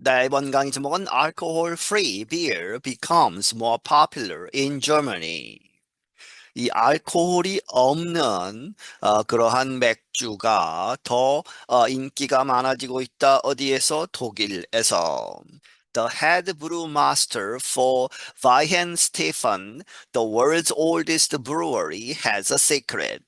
네, 이번 강의 제목은 Alcohol-free beer becomes more popular in Germany. 이 알코올이 없는 그러한 맥주가 더 인기가 많아지고 있다. 어디에서? 독일에서. The head brewmaster for Weihenstephan, the world's oldest brewery, has a secret.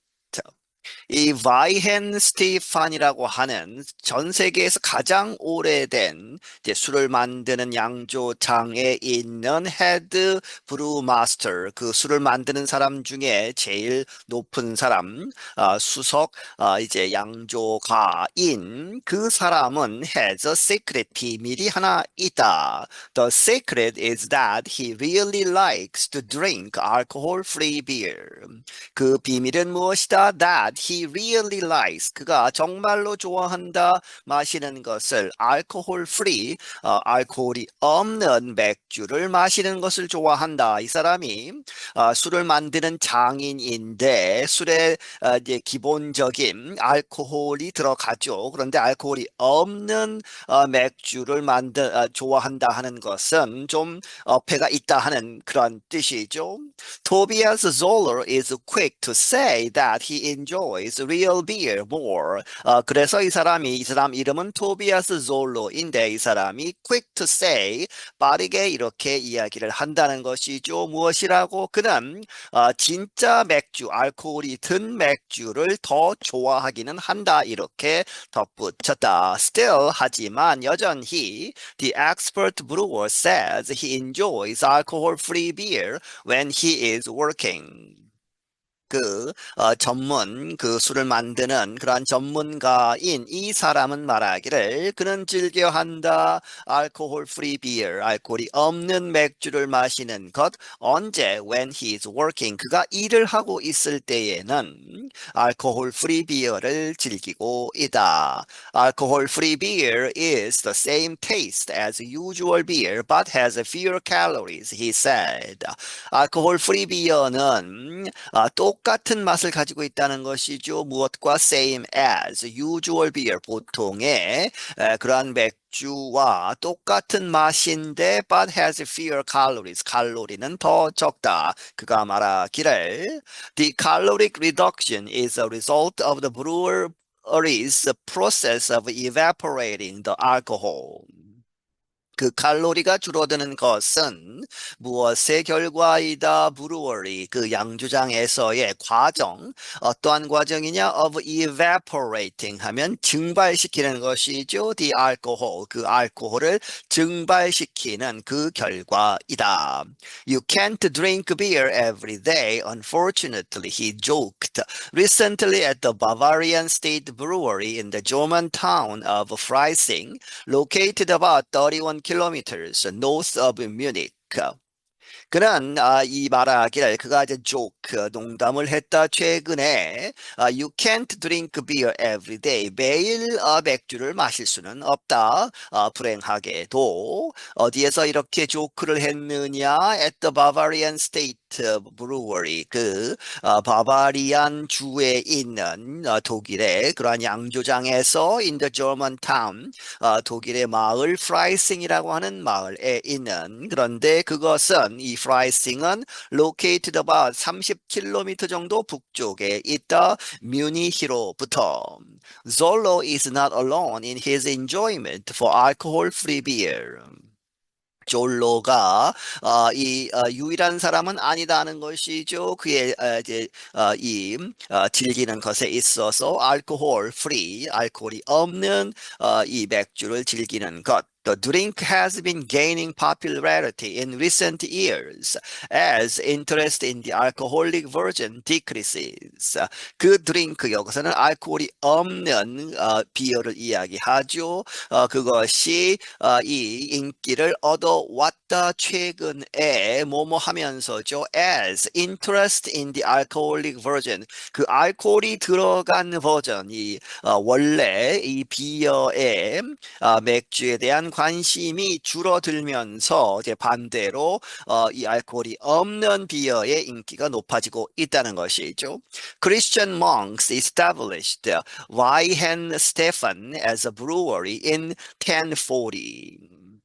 이 바이헨 스티판이라고 하는 전 세계에서 가장 오래된 이제 술을 만드는 양조장에 있는 헤드 브루 마스터, 그 술을 만드는 사람 중에 제일 높은 사람, 수석 이제 양조가인 그 사람은 has a secret, 비밀이 하나 있다. The secret is that he really likes to drink alcohol-free beer. 그 비밀은 무엇이다? That he really likes. 그가 정말로 좋아한다. 마시는 것을 alcohol free, 알코올이 없는 맥주를 마시는 것을 좋아한다. 이 사람이 술을 만드는 장인인데 술에 이제 기본적인 알코올이 들어가죠. 그런데 알코올이 없는 맥주를 좋아한다 하는 것은 좀 어폐가 있다 하는 그런 뜻이죠. Tobias Zoller is quick to say that he enjoys real beer more. 그래서 이 사람 이름은 토비아스 졸로인데 이 사람이 quick to say, 빠르게 이렇게 이야기를 한다는 것이죠. 무엇이라고? 그는 진짜 맥주, 알코올이 든 맥주를 더 좋아하기는 한다. 이렇게 덧붙였다. Still, 하지만 여전히 the expert brewer says he enjoys alcohol-free beer when he is working. 그 술을 만드는 그러한 전문가인 이 사람은 말하기를 그는 즐겨 한다. 알코올 프리 비어, 알코올이 없는 맥주를 마시는 것. 언제? When he is working. 그가 일을 하고 있을 때에는 알코올 프리 비어를 즐기고 있다. Alcohol free beer is the same taste as usual beer but has fewer calories, he said. 알코올 프리 비어는 똑같은 맛을 가지고 있다는 것이죠. 무엇과 same as usual beer, 보통의 그러한 맥주와 똑같은 맛인데 but has fewer calories, 칼로리는 더 적다. 그가 말하기를 The caloric reduction is a result of the brewery's process of evaporating the alcohol. 그 칼로리가 줄어드는 것은 무엇의 결과이다? 브루어리, 그 양조장에서의 과정, 어떠한 과정이냐? of evaporating 하면 증발시키는 것이죠. the alcohol, 그 알코올을 증발시키는 그 결과이다. You can't drink beer every day, unfortunately, he joked. Recently at the Bavarian State Brewery in the German town of Freising, located about 31 kilometers north of Munich. 그는 이 말하기를 그가 이제 조크 농담을 했다. 최근에 You can't drink beer every day. 매일 맥주를 마실 수는 없다. 불행하게도 어디에서 이렇게 조크를 했느냐? At the Bavarian State Brewery, 바바리안 주에 있는 독일의 그러한 양조장에서 in the German town, 독일의 마을 프라이싱이라고 하는 마을에 있는, 그런데 그것은 이 프라이싱은 located about 30km 정도 북쪽에 있다. 뮤니히로부터. Zollo is not alone in his enjoyment for alcohol-free beer. 졸로가 유일한 사람은 아니다는 것이죠. 그의 즐기는 것에 있어서 알코올 프리, 알코올이 없는 이 맥주를 즐기는 것. The drink has been gaining popularity in recent years as interest in the alcoholic version decreases. 그 드링크, 여기서는 알코올이 없는 비어를 이야기하죠. 그것이 이 인기를 얻어왔다. 최근에 뭐뭐 하면서죠. As interest in the alcoholic version, 그 알코올이 들어간 버전이 원래 이 비어의 맥주에 대한 관심이 줄어들면서 이제 반대로 이 알코올이 없는 비어의 인기가 높아지고 있다는 것이죠. Christian monks established Weihenstephan as a brewery in 1040.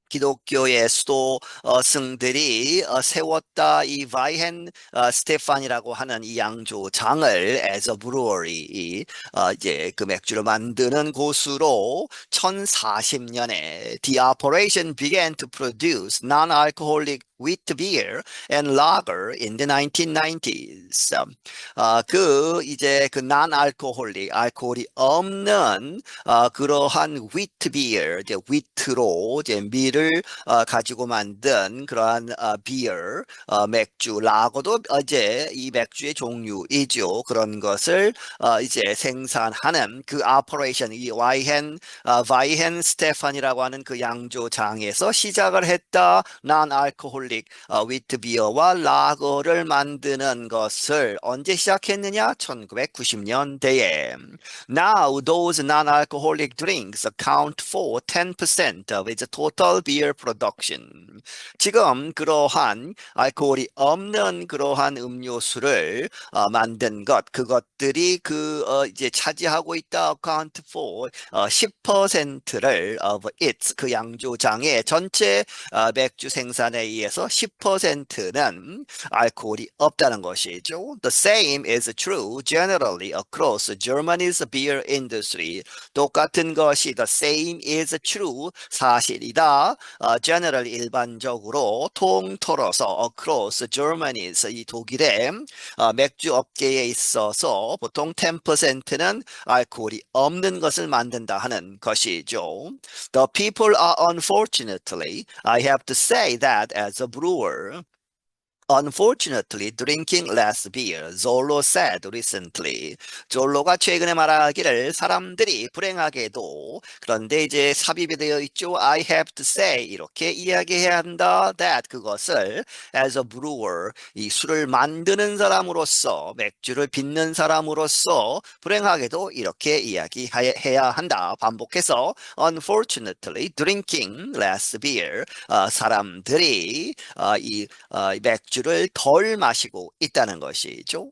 기독교의 수도 승들이 세웠다 이 바이헨 스테판이라고 하는 이 양조장을 as a brewery 이제 그 맥주를 만드는 곳으로 1040년에 the operation began to produce non-alcoholic wheat beer and lager in the 1990s. 그 이제 그 non-alcoholic 알코올이 없는 그러한 wheat beer, 이제 wheat로 이제 밀을 가지고 만든 그러한 beer, 맥주, 라거도 이제 이 맥주의 종류이죠. 그런 것을 이제 생산하는 그 operation, 이 바이헨 스테판이라고 하는 그 양조장에서 시작을 했다. non-alcoholic wheat beer와 라거를 만드는 것을 언제 시작했느냐? 1990년대에. Now, those non-alcoholic drinks account for 10% of its total beer production. 지금 그러한 알코올이 없는 그러한 음료수를 만든 그것들이 이제 차지하고 있다. account for 10%를 of its 그 양조장의 전체 맥주 생산에 의해서 10%는 알코올이 없다는 것이죠. The same is true generally across Germany's beer industry. 똑같은 것이 the same is true 사실이다. generally 일반적으로 통틀어서 across Germany's 이 독일의 맥주 업계에 있어서 보통 10%는 알코올이 없는 것을 만든다 하는 것이죠. The people are unfortunately, I have to say that as a brewer, unfortunately, drinking less beer, Zollo said recently. 졸로가 최근에 말하기를 사람들이 불행하게도 그런데 이제 삽입이 되어 있죠. I have to say 이렇게 이야기해야 한다. That 그것을 as a brewer 이 술을 만드는 사람으로서 맥주를 빚는 사람으로서 불행하게도 이렇게 이야기해야 한다. 반복해서 unfortunately drinking less beer 사람들이 맥주를 덜 마시고 있다는 것이죠.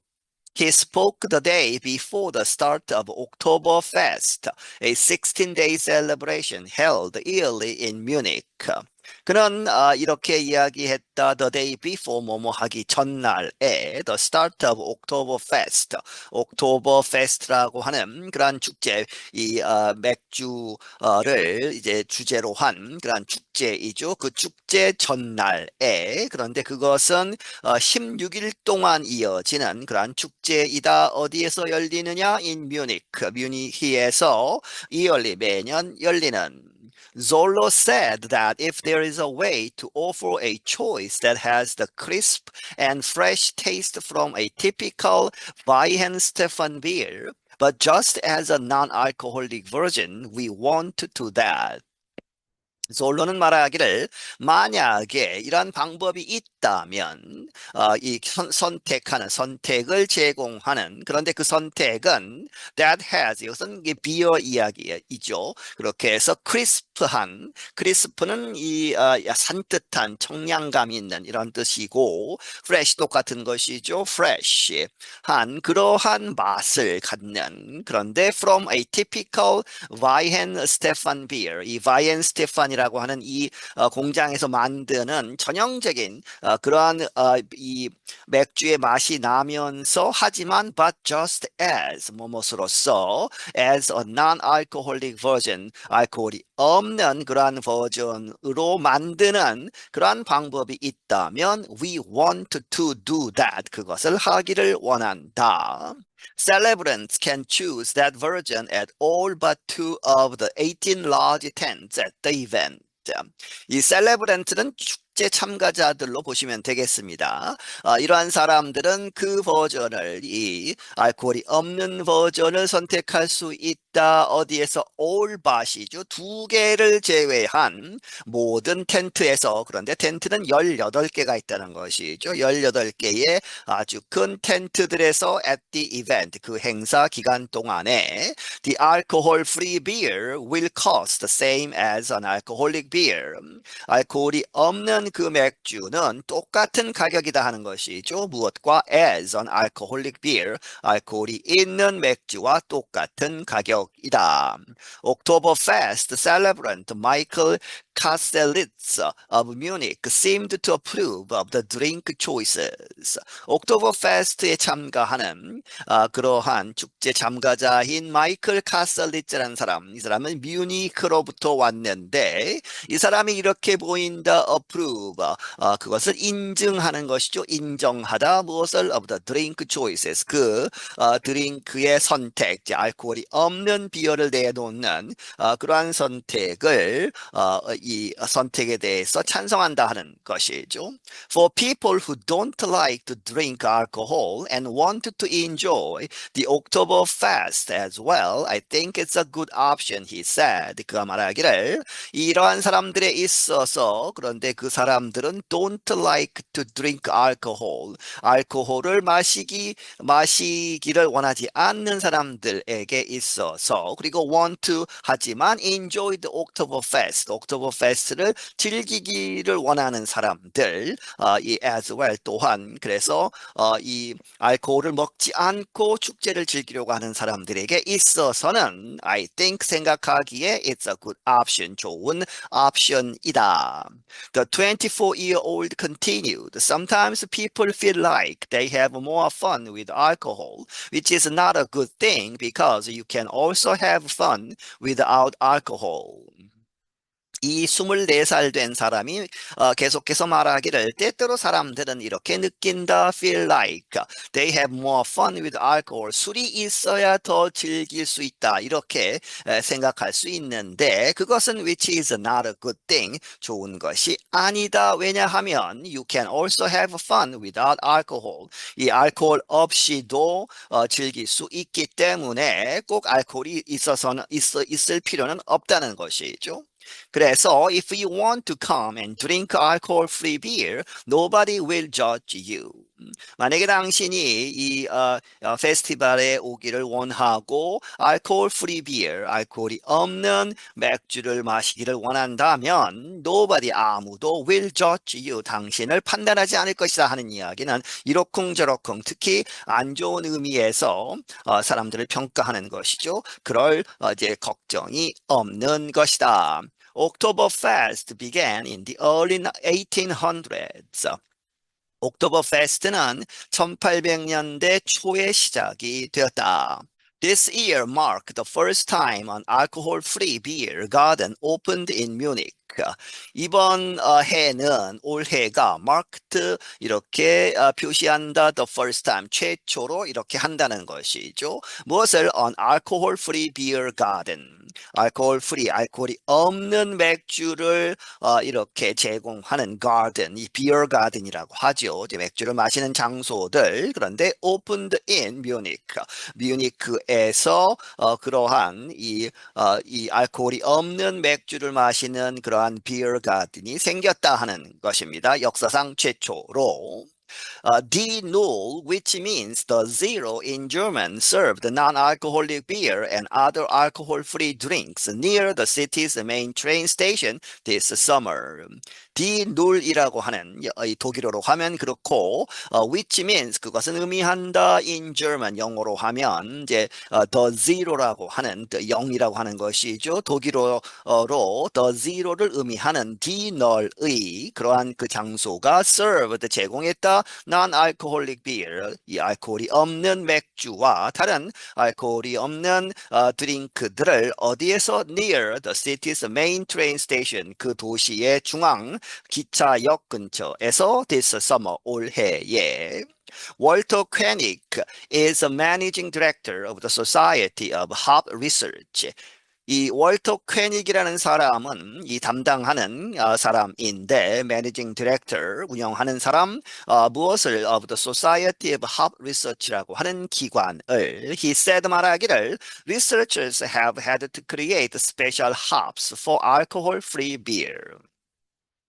He spoke the day before the start of Oktoberfest, a 16-day celebration held yearly in Munich. 그는 이렇게 이야기했다. The day before 뭐뭐 하기 전날에 the start of Oktoberfest, 옥토버페스트라고 하는 그러한 축제, 이 맥주를 이제 주제로 한 그러한 축제이죠. 그 축제 전날에 그런데 그것은 16일 동안 이어지는 그러한 축제이다. 어디에서 열리느냐? in Munich, 뮤니히에서 yearly 매년 열리는. Zollo said that if there is a way to offer a choice that has the crisp and fresh taste from a typical Weihenstephan beer, but just as a non-alcoholic version, we want to do that. 솔로는 말하기를 만약에 이러한 방법이 있다면 이 선택하는 선택을 제공하는 그런데 그 선택은 that has 이것은 비어 이야기이죠. 그렇게 해서 크리스프는 이 산뜻한 청량감 있는 이런 뜻이고 fresh 똑같은 것이죠. fresh 한 그러한 맛을 갖는 그런데 from a typical Weihenstephan beer 이 Weihenstephan 이라고 하는 이 공장에서 만드는 전형적인 그러한 이 맥주의 맛이 나면서 하지만 but just as 뭐뭐으로서 as a non-alcoholic version 알코올이 없는 그러한 버전으로 만드는 그러한 방법이 있다면 we want to do that 그것을 하기를 원한다. Celebrants can choose that version at all but 2 of the 18 large tents at the event. 이 셀레브런트는 축제 참가자들로 보시면 되겠습니다. 이러한 사람들은 그 버전을 이 알코올이 없는 버전을 선택할 수 있다. 어디에서 all but이죠. 2개를 제외한 모든 텐트에서 그런데 텐트는 18개가 있다는 것이죠. 18개의 아주 큰 텐트들에서 at the event 그 행사 기간 동안에 the alcohol-free beer will cost the same as an alcoholic beer. 알코올이 없는 그 맥주는 똑같은 가격이다 하는 것이죠. 무엇과 as an alcoholic beer. 알코올이 있는 맥주와 똑같은 가격이다. Oktoberfest celebrant Michael Kastellitz of Munich seemed to approve of the drink choices. 옥토버페스트에 참가하는 그러한 축제 참가자인 마이클 카셀리츠라는 사람, 이 사람은 뮤니크로부터 왔는데 이 사람이 이렇게 보인다, approve, 그것을 인증하는 것이죠. 인정하다. 무엇을? of the drink choices. 드링크의 선택, 알코올이 없는 비어를 내놓는 그러한 선택을 이 선택에 대해서 찬성한다 하는 것이죠. For people who don't like to drink alcohol and want to enjoy the Oktoberfest as well, I think it's a good option, he said. 그가 말하기를 이러한 사람들에 있어서 그런데 그 사람들은 don't like to drink alcohol. 알코올을 마시기를 원하지 않는 사람들에게 있어서 그리고 want to 하지만 enjoy the Oktoberfest. 옥토버페스트를 즐기기를 원하는 사람들 이 as well 또한 그래서 이 알코올을 먹지 않고 축제를 즐기려고 하는 사람들에게 있어서는 I think 생각하기에 it's a good option. 좋은 옵션이다. The 24-year-old continued. Sometimes people feel like they have more fun with alcohol, which is not a good thing because you can also have fun without alcohol. 이 24살 된 사람이 계속해서 말하기를 때때로 사람들은 이렇게 느낀다. feel like they have more fun with alcohol. 술이 있어야 더 즐길 수 있다. 이렇게 생각할 수 있는데 그것은 which is not a good thing. 좋은 것이 아니다. 왜냐하면 you can also have fun without alcohol. 이 알코올 없이도 즐길 수 있기 때문에 꼭 알코올이 있을 필요는 없다는 것이죠. 그래서 if you want to come and drink alcohol-free beer, nobody will judge you. 만약에 당신이 이 페스티벌에 오기를 원하고 알코올 프리 비어, 알코올이 없는 맥주를 마시기를 원한다면 nobody 아무도 will judge you. 당신을 판단하지 않을 것이다 하는 이야기는 이러쿵저러쿵 특히 안 좋은 의미에서 사람들을 평가하는 것이죠. 그럴 이제 걱정이 없는 것이다. Oktoberfest began in the early 1800s. 옥토버페스트는 1800년대 초에 시작이 되었다. This year marked the first time an alcohol-free beer garden opened in Munich. 이번 해는 올해가 marked 이렇게 표시한다 the first time 최초로 이렇게 한다는 것이죠. 무엇을 an alcohol-free beer garden 알코올 프리 알코올이 없는 맥주를 이렇게 제공하는 garden 이 비어 가든이라고 하죠. 이제 맥주를 마시는 장소들 그런데 opened in Munich 뮤니크에서 그러한 이 알코올이 없는 맥주를 마시는 그러한 비어 가든이 생겼다 하는 것입니다. 역사상 최초로. Die Null, which means the zero in German, served non-alcoholic beer and other alcohol-free drinks near the city's main train station this summer. Die Null이라고 하는 이 독일어로 하면 그렇고, which means 그것은 의미한다 in German 영어로 하면 이제 the zero라고 하는 the 0이라고 하는 것이죠. 독일어로 the zero를 의미하는 die Null의 그러한 그 장소가 served 제공했다. non-alcoholic beer, 이 알코올이 없는 맥주와 다른 알코올이 없는 드링크들을 어디에서 near the city's main train station, 그 도시의 중앙 기차역 근처에서 this summer, 올해에. Walter Koenig is a managing director of the Society of Hop Research. 이 월터 퀘닉이라는 사람은 이 담당하는 사람인데 Managing Director 운영하는 사람 무엇을 of the Society of Hop Research라고 하는 기관을 he said 말하기를 researchers have had to create special hops for alcohol-free beer.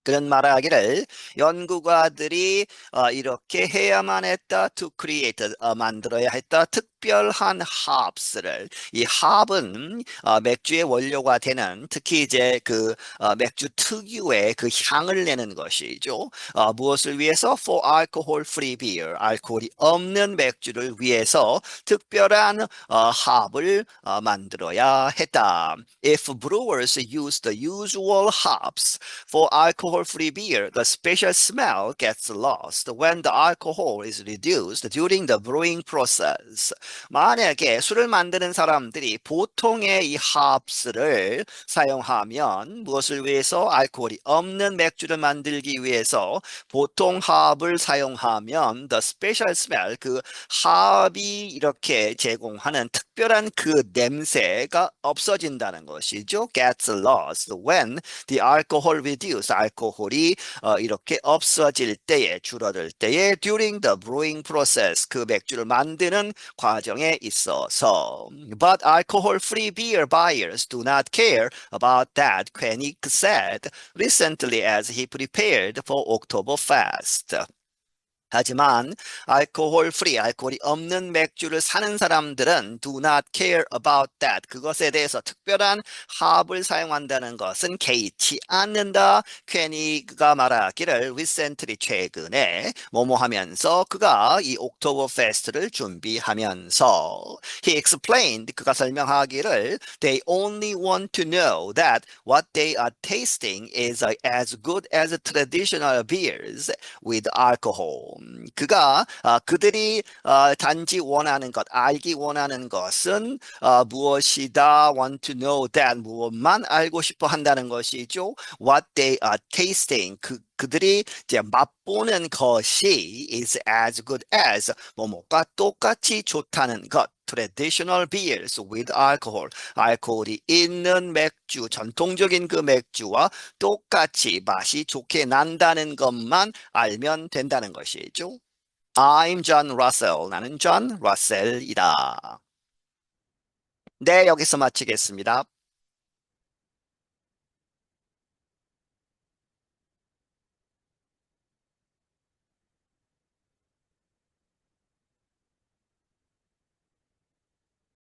그런 말하기를 연구가들이 이렇게 해야만 했다 to create 만들어야 했다 특별한 hops를 이 hop은 맥주의 원료가 되는 특히 이제 그 맥주 특유의 그 향을 내는 것이죠. 무엇을 위해서? For alcohol-free beer, 알코올이 없는 맥주를 위해서 특별한 hop을 만들어야 했다. If brewers use the usual hops for alcohol-free beer, the special smell gets lost when the alcohol is reduced during the brewing process. 만약에 술을 만드는 사람들이 보통의 이 hops를 사용하면 무엇을 위해서? 알코올이 없는 맥주를 만들기 위해서 보통 hop을 사용하면 the special smell, 그 hop이 이렇게 제공하는 특별한 그 냄새가 없어진다는 것이죠. gets lost when the alcohol reduce, 알코올이 이렇게 없어질 때에, 줄어들 때에 during the brewing process, 그 맥주를 만드는 과정에 있어서. But alcohol-free beer buyers do not care about that, Koenig said recently as he prepared for Oktoberfest. 하지만 알코올 프리, 알코올이 없는 맥주를 사는 사람들은 do not care about that. 그것에 대해서 특별한 합을 사용한다는 것은 개의치 않는다. 괜히 그가 말하기를 recently 최근에 뭐뭐 하면서 그가 이 옥토버 페스트를 준비하면서 he explained 그가 설명하기를 they only want to know that what they are tasting is as good as traditional beers with alcohol. 그가 그들이 단지 원하는 것, 알기 원하는 것은 무엇이다? Want to know that 무엇만 알고 싶어 한다는 것이죠. What they are tasting 그들이 이제 맛보는 것이 is as good as 뭐뭐가 똑같이 좋다는 것. traditional beers with alcohol. 알코올이 있는 맥주, 전통적인 그 맥주와 똑같이 맛이 좋게 난다는 것만 알면 된다는 것이죠. I'm John Russell. 나는 존 러셀이다. 네, 여기서 마치겠습니다.